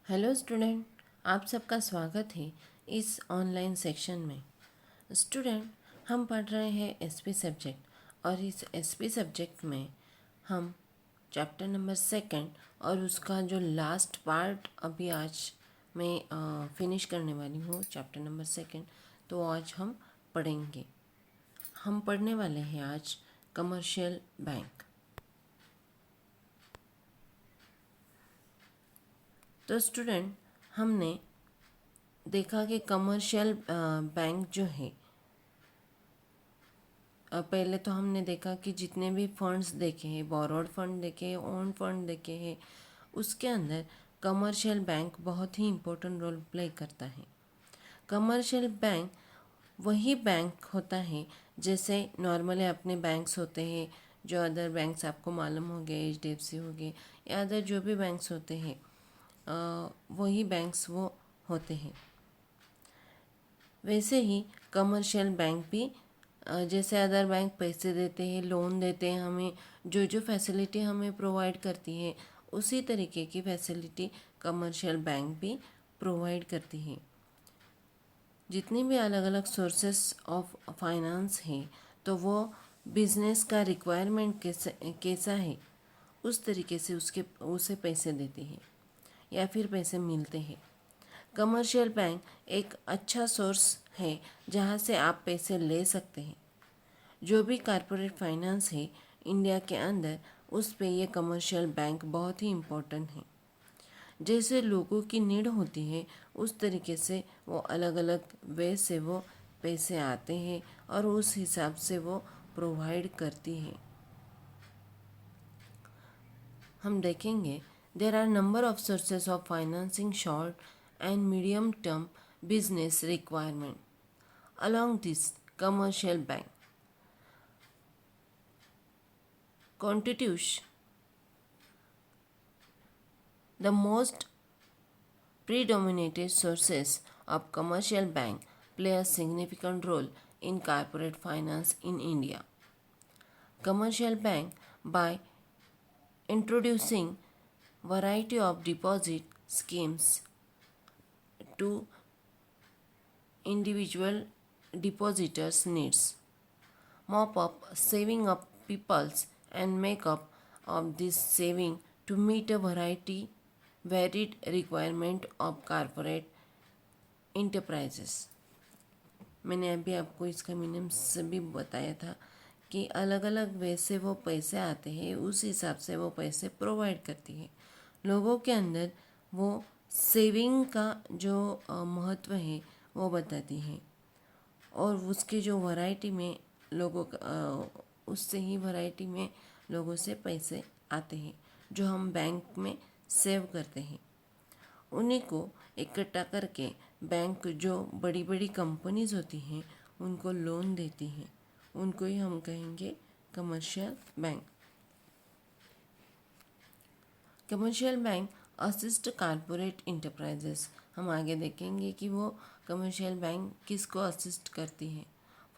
Hello student, आप सबका स्वागत है इस ऑनलाइन सेक्शन में। स्टूडेंट, हम पढ़ रहे हैं एसपी सब्जेक्ट और इस एसपी सब्जेक्ट में हम चैप्टर नंबर 2 और उसका जो लास्ट पार्ट अभी आज मैं फिनिश करने वाली हूँ, चैप्टर नंबर 2। तो आज हम पढ़ेंगे। हम पढ़ने वाले हैं आज कमर्शियल बैंक। तो स्टूडेंट, हमने देखा कि कमर्शियल बैंक जो है, पहले तो हमने देखा कि जितने भी फंड्स देखे हैं, बोरोड फंड देखे हैं, ओन फंड देखे हैं, उसके अंदर कमर्शियल बैंक बहुत ही इम्पोर्टेंट रोल प्ले करता है। कमर्शियल बैंक वही बैंक होता है जैसे नॉर्मली अपने बैंक्स होते हैं, जो अदर बैंक्स आपको मालूम हो गए, HDFC हो गए या अदर जो भी बैंक्स होते हैं, वही बैंक्स वो होते हैं। वैसे ही कमर्शियल बैंक भी जैसे अदर बैंक पैसे देते हैं, लोन देते हैं, हमें जो जो फैसिलिटी हमें प्रोवाइड करती है, उसी तरीके की फैसिलिटी कमर्शियल बैंक भी प्रोवाइड करती है। जितनी भी अलग अलग सोर्सेस ऑफ फाइनेंस है, तो वो बिजनेस का रिक्वायरमेंट कैसा है, उस तरीके से उसे पैसे देती है या फिर पैसे मिलते हैं। कमर्शियल बैंक एक अच्छा सोर्स है जहाँ से आप पैसे ले सकते हैं। जो भी कॉरपोरेट फाइनेंस है इंडिया के अंदर, उस पे ये कमर्शियल बैंक बहुत ही इम्पोर्टेंट है। जैसे लोगों की नीड होती है, उस तरीके से वो अलग अलग वे से वो पैसे आते हैं और उस हिसाब से वो प्रोवाइड करती है। हम देखेंगे there are number of sources of financing short and medium term business requirement along this commercial bank constitutes the most predominant sources of commercial bank play a significant role in corporate finance in India. Commercial bank, by introducing variety of deposit schemes to individual depositors' needs, mop up saving up peoples and make up of this saving to meet a varied requirement of corporate enterprises. मैंने अभी आपको इसका meaning से भी बताया था कि अलग अलग वे से वो पैसे आते हैं, उस हिसाब से वो पैसे प्रोवाइड करती है। लोगों के अंदर वो सेविंग का जो महत्व है वो बताती है और उसकी जो वैरायटी में लोगों उससे ही वैरायटी में लोगों से पैसे आते हैं जो हम बैंक में सेव करते हैं। उन्हीं को इकट्ठा करके बैंक जो बड़ी बड़ी कंपनीज होती हैं उनको लोन देती हैं, उनको ही हम कहेंगे commercial bank. Commercial bank assist corporate enterprises. हम आगे देखेंगे कि वो कमर्शियल बैंक किसको असिस्ट करती है।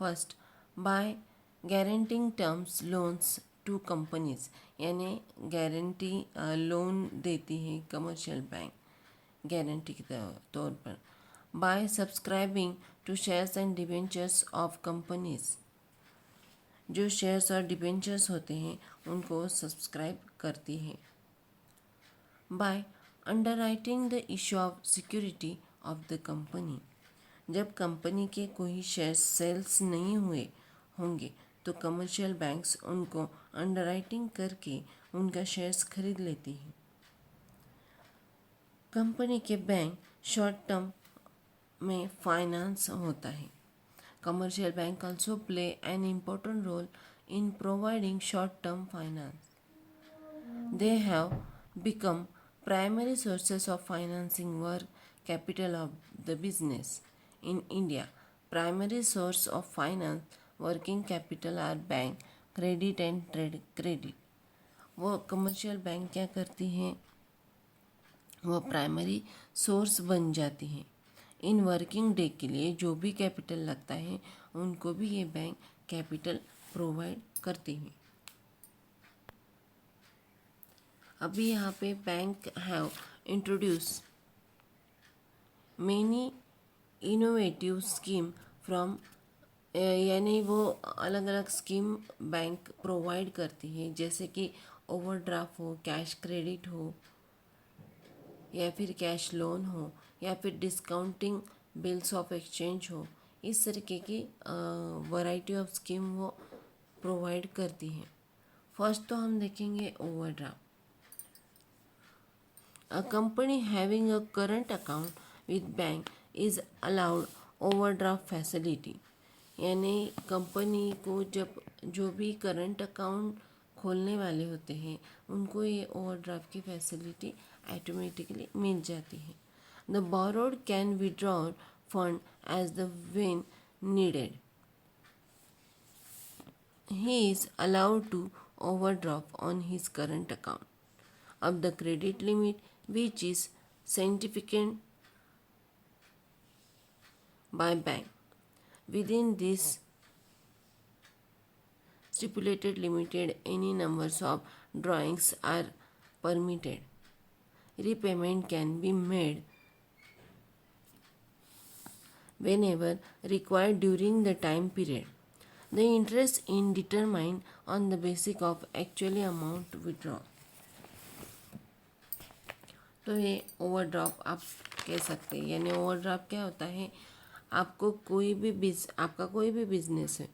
First, by guaranteeing terms loans to companies, यानी गारंटी लोन देती है कमर्शियल बैंक गारंटी के तौर पर। By subscribing to shares and debentures of companies, जो शेयर्स और डिबेंचर्स होते हैं उनको सब्सक्राइब करती है। By underwriting the issue of security of the company, जब कंपनी के कोई शेयर्स सेल्स नहीं हुए होंगे तो कमर्शियल बैंक्स उनको अंडरराइटिंग करके उनका शेयर्स खरीद लेती हैं। कंपनी के बैंक शॉर्ट टर्म में फाइनेंस होता है। Commercial bank also play an important role in providing short term finance. They have become primary sources of financing work capital of the business. In India, primary source of finance working capital are bank, credit and trade credit. वो commercial bank क्या करती हैं, वो primary source बन जाती हैं। In working day के लिए जो भी कैपिटल लगता है उनको भी ये बैंक कैपिटल प्रोवाइड करती हैं। अभी यहाँ पे bank have introduce many innovative scheme from यानी वो अलग अलग स्कीम बैंक प्रोवाइड करती है, जैसे कि ओवरड्राफ्ट हो, कैश क्रेडिट हो, या फिर कैश लोन हो, या फिर डिस्काउंटिंग बिल्स ऑफ एक्सचेंज हो। इस तरीके की वैरायटी ऑफ स्कीम वो प्रोवाइड करती हैं। फर्स्ट तो हम देखेंगे overdraft. A company having a current account with bank is allowed overdraft facility। यानी कंपनी को जब जो भी करंट अकाउंट खोलने वाले होते हैं उनको ये ओवरड्राफ्ट की फैसिलिटी ऑटोमेटिकली मिल जाती है। The borrower can withdraw fund as the when needed। He is allowed to overdraft on his current account up the credit limit, which is sanctified by bank. Within this stipulated limited, any numbers of drawings are permitted. Repayment can be made whenever required during the time period. The interest is determined on the basis of actual amount withdrawn। तो ये overdraft आप कह सकते हैं। यानी overdraft क्या होता है, आपको आपका कोई भी बिजनेस है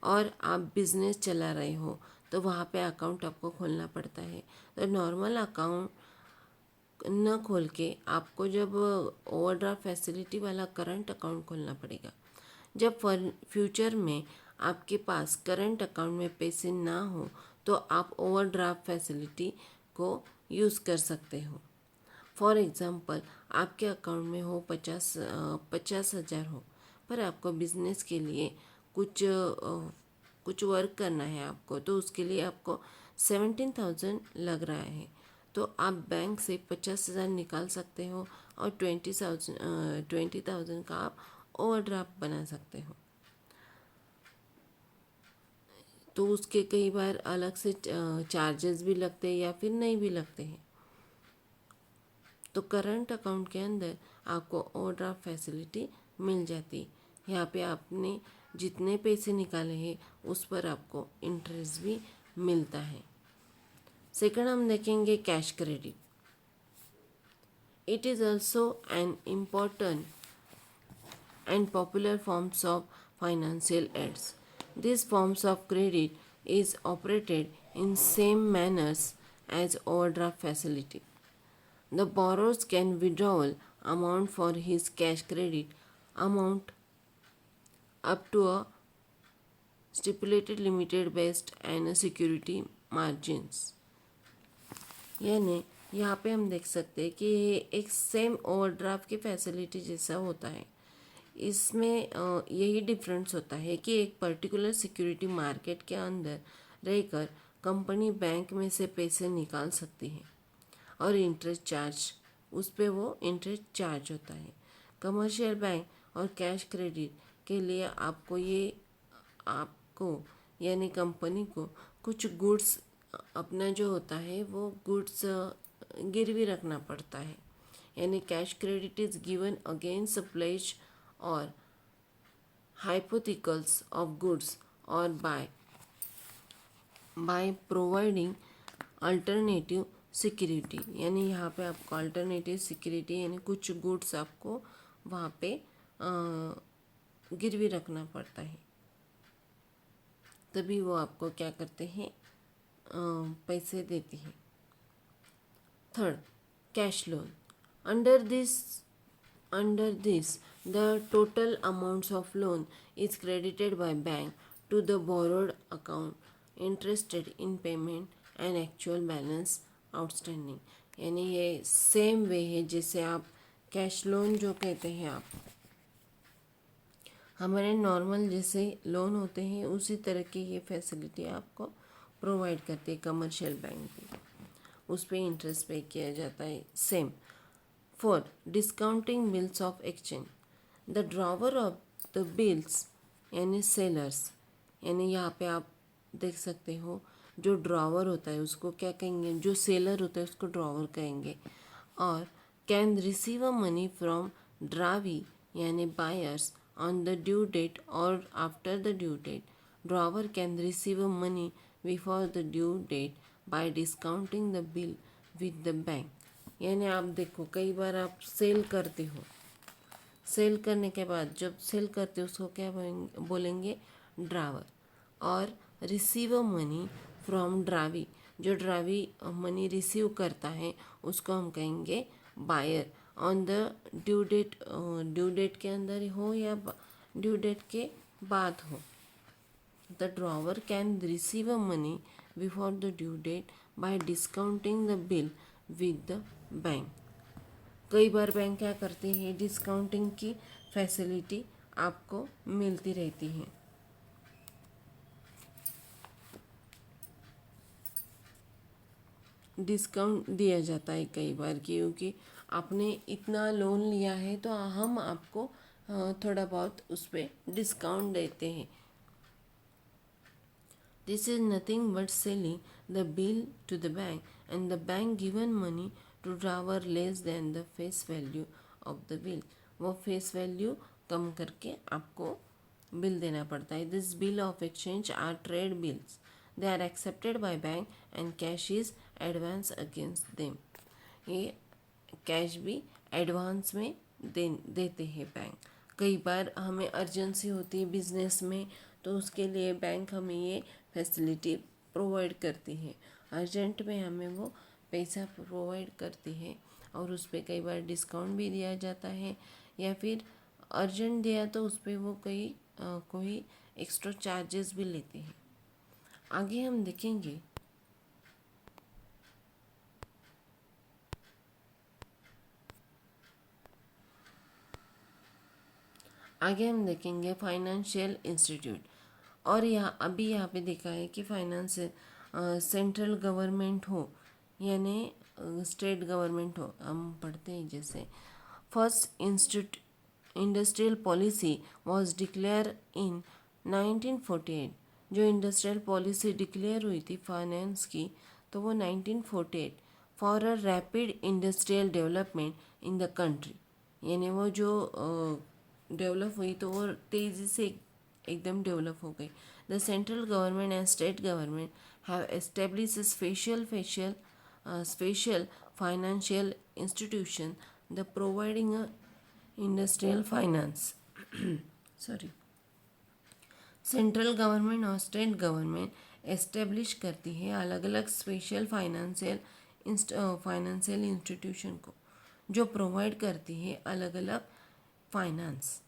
और आप बिजनेस चला रहे हो तो वहाँ पे अकाउंट आपको खोलना पड़ता है। तो नॉर्मल अकाउंट न खोल के आपको जब ओवरड्राफ्ट फैसिलिटी वाला करंट अकाउंट खोलना पड़ेगा। जब फ्यूचर में आपके पास करंट अकाउंट में पैसे ना हो तो आप ओवरड्राफ्ट फैसिलिटी को यूज़ कर सकते हो। फॉर एग्ज़ाम्पल, आपके अकाउंट में हो 50,000 हो, पर आपको बिजनेस के लिए कुछ वर्क करना है आपको, तो उसके लिए आपको 17,000 लग रहा है। तो आप बैंक से 50,000 निकाल सकते हो और 20,000 का आप ओवरड्राफ्ट बना सकते हो। तो उसके कई बार अलग से चार्जेस भी लगते हैं या फिर नहीं भी लगते हैं। तो करंट अकाउंट के अंदर आपको ओवरड्राफ्ट फैसिलिटी मिल जाती। यहाँ पे आपने जितने पैसे निकाले हैं उस पर आपको इंटरेस्ट भी मिलता है। सेकंड हम देखेंगे cash credit. It is also an important and popular forms of financial aids. This forms of credit is operated in same manners as overdraft facility. The borrower can withdraw amount for his cash credit amount up to a stipulated limited based and security margins। यानी यहाँ पे हम देख सकते हैं कि एक same overdraft की फैसिलिटी जैसा होता है। इसमें यही डिफरेंस होता है कि एक पर्टिकुलर सिक्योरिटी मार्केट के अंदर रहकर कंपनी बैंक में से पैसे निकाल सकती है और इंटरेस्ट चार्ज उस पर वो इंटरेस्ट चार्ज होता है। कमर्शियल बैंक और कैश क्रेडिट के लिए आपको यानी कंपनी को कुछ गुड्स अपना जो होता है वो गुड्स गिरवी रखना पड़ता है। यानी cash credit is given against pledge और हाइपोथिकल्स ऑफ गुड्स और बाय प्रोवाइडिंग अल्टरनेटिव सिक्योरिटी। यानी यहाँ पे आपको अल्टरनेटिव सिक्योरिटी यानी कुछ गुड्स आपको वहाँ पे गिरवी रखना पड़ता है, तभी वो आपको क्या करते हैं, पैसे देती है। Third, cash loan. Under this the total amounts of loan is credited by bank to the borrower account interested in payment and actual balance outstanding. यानी ये सेम वे है जैसे आप कैश लोन जो कहते हैं, आप हमारे नॉर्मल जैसे लोन होते हैं उसी तरह की ये फैसिलिटी आपको प्रोवाइड करती है कमर्शियल बैंक भी, उस पर इंटरेस्ट पे किया जाता है same. Four, discounting bills of exchange. The drawer of the bills यानी सेलर्स, यानी यहाँ पे आप देख सकते हो जो ड्रॉवर होता है उसको क्या कहेंगे, जो सेलर होता है उसको ड्रॉवर कहेंगे। और can receive a money from drawee यानी buyers on the due date और after the due date, drawer can receive money before the due date by discounting the bill with the bank. यानी आप देखो कई बार आप cell करते हो, cell करने के बाद जब सेल करते हो उसको क्या बोलेंगे, ड्रावर। और रिसीव मनी फ्रॉम ड्रावी, जो ड्रावी मनी रिसीव करता है उसको हम कहेंगे buyer on the due date, due date के अंदर हो या ड्यू डेट के बाद हो। The drawer can receive money before the due date by discounting the bill with the bank. कई बार बैंक क्या करते हैं, डिस्काउंटिंग की फैसिलिटी आपको मिलती रहती है। डिस्काउंट दिया जाता है कई बार, क्योंकि आपने इतना लोन लिया है तो हम आपको थोड़ा बहुत उस पर डिस्काउंट देते हैं। This is nothing but selling the bill to the bank and the bank given money to drawer less than the face value of the bill. वो फेस वैल्यू कम करके आपको बिल देना पड़ता है। This bill of exchange or trade bills, they are accepted by bank and cash is advance against them. ये cash भी advance में देते हैं बैंक। कई बार हमें अर्जेंसी होती है बिजनेस में, तो उसके लिए बैंक हमें ये फैसिलिटी प्रोवाइड करती है। अर्जेंट में हमें वो पैसा प्रोवाइड करती है और उस पर कई बार डिस्काउंट भी दिया जाता है, या फिर अर्जेंट दिया तो उस पर वो कोई एक्स्ट्रा चार्जेस भी लेते हैं। आगे हम देखेंगे फाइनेंशियल इंस्टीट्यूट। और यहाँ पे देखा है कि फाइनेंस सेंट्रल गवर्नमेंट हो यानी स्टेट गवर्नमेंट हो, हम पढ़ते हैं जैसे first industrial policy was declare in 1948। जो इंडस्ट्रियल पॉलिसी डिक्लेयर हुई थी फाइनेंस की, तो वो 1948 for a rapid industrial development in the country. यानी वो जो डेवलप हुई तो वो तेज़ी से एकदम डेवलप हो गई। The central government and state government have establish special financial institution the providing industrial finance sorry central government और स्टेट गवर्नमेंट एस्टेब्लिश करती है अलग अलग स्पेशल फाइनेंशियल इंस्टीट्यूशन को, जो प्रोवाइड करती है अलग अलग फाइनेंस।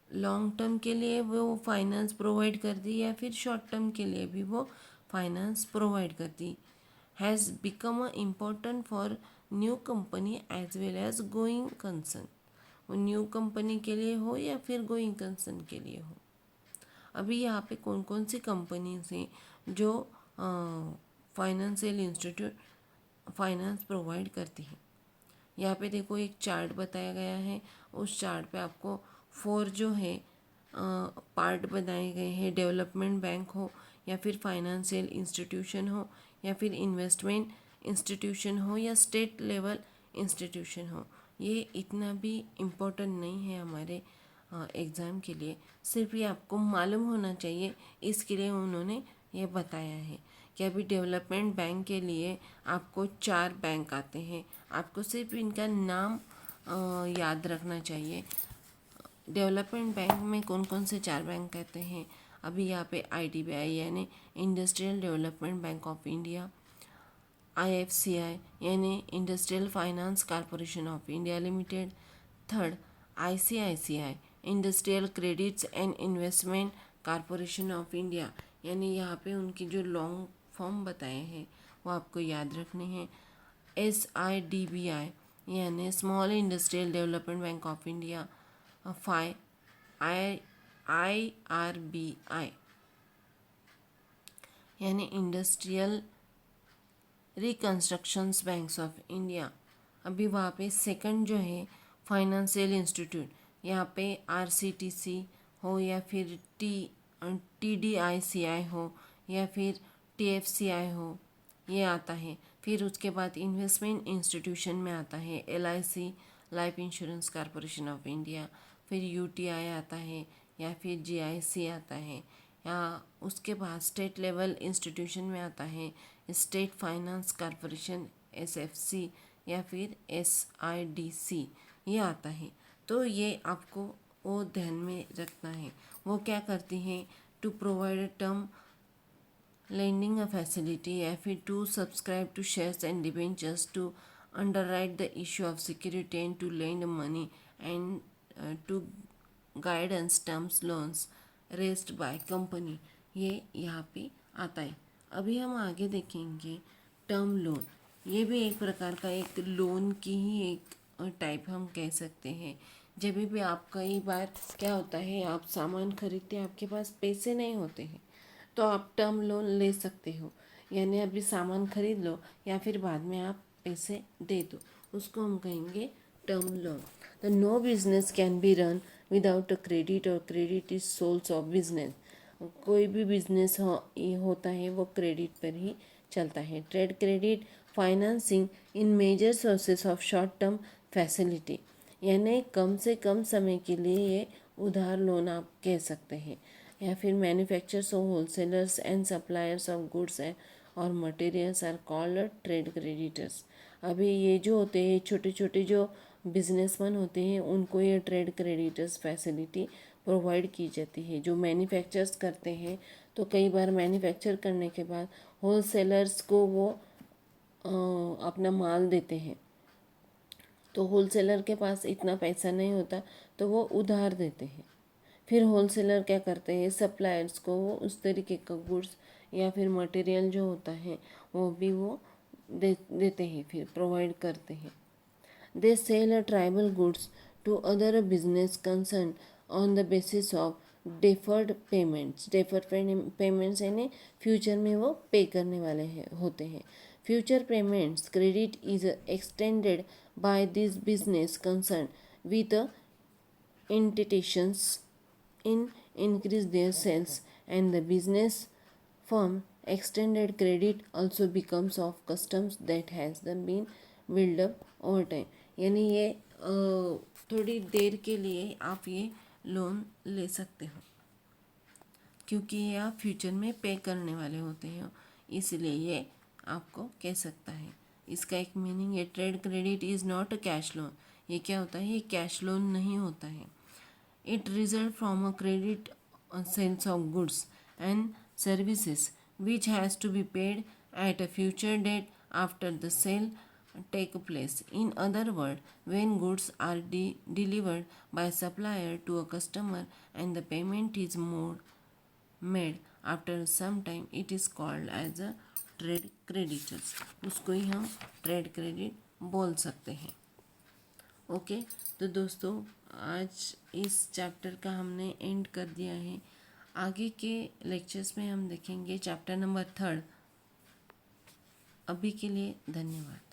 लॉन्ग टर्म के लिए वो फाइनेंस प्रोवाइड करती है या फिर शॉर्ट टर्म के लिए भी वो फाइनेंस प्रोवाइड करती। Has become a important for new company as well as going concern. वो न्यू कंपनी के लिए हो या फिर गोइंग कंसर्न के लिए हो। अभी यहाँ पे कौन कौन सी कंपनीज हैं जो फाइनेंशियल इंस्टीट्यूट फाइनेंस प्रोवाइड करती है। यहाँ पे देखो एक चार्ट बताया गया है, उस चार्ट पे आपको 4 जो है पार्ट बनाए गए हैं। डेवलपमेंट बैंक हो या फिर फाइनेंशियल इंस्टीट्यूशन हो या फिर इन्वेस्टमेंट इंस्टीट्यूशन हो या स्टेट लेवल इंस्टीट्यूशन हो। ये इतना भी इम्पोर्टेंट नहीं है हमारे एग्ज़ाम के लिए, सिर्फ ये आपको मालूम होना चाहिए, इसके लिए उन्होंने ये बताया है कि अभी डेवलपमेंट बैंक के लिए आपको 4 बैंक आते हैं। आपको सिर्फ इनका नाम याद रखना चाहिए। डेवलपमेंट बैंक में कौन कौन से 4 बैंक कहते हैं, अभी यहाँ पे IDBI यानी industrial development bank of India, IFCI यानी industrial finance corporation of India limited, third ICICI industrial credits and investment corporation of India. यानी यहाँ पे उनकी जो लॉन्ग फॉर्म बताए हैं वो आपको याद रखने हैं। SIDBI यानी small industrial development bank of India, IRBI यानी इंडस्ट्रियल रिकन्स्ट्रक्शंस बैंक्स ऑफ इंडिया। अभी वहाँ पे सेकंड जो है फाइनेंशियल इंस्टीट्यूट, यहाँ पे RCTC हो या फिर TDICI हो या फिर TFCI हो, ये आता है। फिर उसके बाद इन्वेस्टमेंट इंस्टीट्यूशन में आता है LIC, life insurance corporation of India, फिर यूटीआई आता है या फिर जीआईसी आता है, या उसके बाद स्टेट लेवल इंस्टीट्यूशन में आता है स्टेट फाइनेंस कॉरपोरेशन एसएफसी या फिर एसआईडीसी, ये आता है। तो ये आपको वो ध्यान में रखना है। वो क्या करती हैं, to provide term lending a facility या फिर to subscribe to shares and debentures to underwrite the issue of security and to lend money and to guidance terms loans raised by company, ये यहाँ पे आता है। अभी हम आगे देखेंगे टर्म लोन। ये भी एक प्रकार का एक लोन की ही एक टाइप हम कह सकते हैं। जब भी आप कई बार क्या होता है, आप सामान खरीदते हैं, आपके पास पैसे नहीं होते हैं, तो आप टर्म लोन ले सकते हो, यानी अभी सामान खरीद लो या फिर बाद में आप पैसे दे दो, उसको हम कहेंगे term loan. The no business can be run without a credit और credit is source of business. कोई भी बिजनेस होता है वो क्रेडिट पर ही चलता है। Trade credit financing in major sources of short term facility, यानी कम से कम समय के लिए ये उधार लोन आप कह सकते हैं। या फिर मैन्युफैक्चरर्स और wholesalers and suppliers of goods और materials are called trade creditors. अभी ये जो होते हैं छोटे छोटे जो बिजनेसमैन होते हैं, उनको ये ट्रेड क्रेडिटर्स फैसिलिटी प्रोवाइड की जाती है। जो मैन्युफैक्चर्स करते हैं, तो कई बार मैन्युफैक्चर करने के बाद होलसेलर्स को वो अपना माल देते हैं, तो होलसेलर के पास इतना पैसा नहीं होता, तो वो उधार देते हैं। फिर होलसेलर क्या करते हैं, सप्लायर्स को वो उस तरीके का गुड्स या फिर मटेरियल जो होता है वो भी वो देते हैं, फिर प्रोवाइड करते हैं। They sell a tribal goods to other business concern on the basis of deferred payments. Deferred payments यानी फ्यूचर में वो पे करने वाले होते हैं। Future payments credit is extended by this business concern with intentions in increase their sales, and the business firm extended credit also becomes of customs that has been built up over time। यानी ये थोड़ी देर के लिए आप ये loan ले सकते हो, क्योंकि ये आप फ्यूचर में पे करने वाले होते हैं, इसलिए ये आपको कह सकता है। इसका एक मीनिंग है, trade credit is not a cash loan. ये क्या होता है, ये कैश लोन नहीं होता है। It results from a credit sales of goods and services which has to be paid at a future date after the sale take place. In other words, when goods are delivered by supplier to a customer and the payment is made after some time, it is called as a trade creditors। उसको ही हम trade credit बोल सकते हैं। Okay, तो दोस्तों आज इस chapter का हमने एंड कर दिया है। आगे के लेक्चर्स में हम देखेंगे चैप्टर नंबर 3। अभी के लिए धन्यवाद।